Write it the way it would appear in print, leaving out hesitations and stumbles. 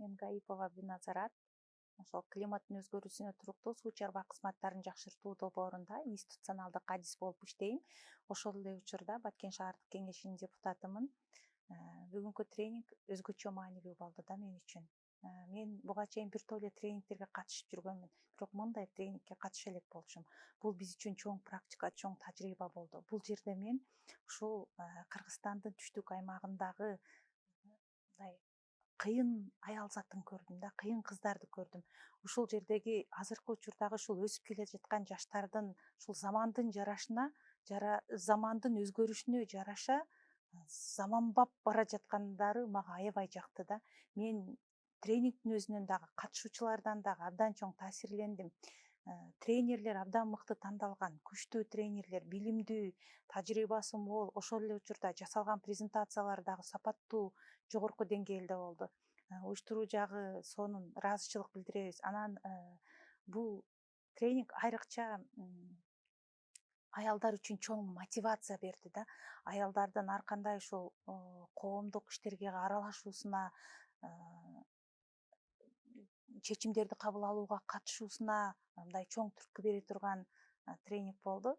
Мен Гаипова Биназарат. Ошол климаттын өзгөрүүсүнө туруктуу суу чарба кызматтарын жакшыртуу долбоорунда институционалдык адис болуп иштейм. Ошол эле учурда Баткен шаардык кеңешинин депутатымын. Бүгүнкү тренинг өзгөчө маанилүү болду да мен үчүн. Мен буга чейин бир топ эле тренингтерге катышып жүргөнмүн, бирок мындай тренингке катыша элек болчумун. Бул биз үчүн чоң практика, чоң тажрыйба болду. Бул жерде мен ушул Кыргызстандын түштүк аймагындагы мындай кыйын аял затын көрдүм да, кыйын кыздарды көрдүм. Ушул жердеги азыркы учурдагы ушул өсүп келе жаткан жаштардын ушул замандын замандын өзгөрүшүнө жараша заманбап бара жаткандары мага аябай жакты да. Мен тренингдин өзүнөн дагы катышуучулардан дагы абдан чоң таасирлендим. Тренерлер абдан мыкты тандалган, күчтүү тренерлер, билимдүү, тажрыйбасы мол, ошол эле учурда жасалган презентациялар дагы сапаттуу, жогорку деңгээлде болду. Уюштуруу жагы сонун ыраазычылык билдиребиз. Анан бул тренинг айрыкча аялдар үчүн чоң мотивация берди да. Аялдардын ар кандай ушул коомдук иштерге аралашуусуна, чечимдерди кабыл алууга катышуусуна мындай чоң түрткү бере турган тренинг болду.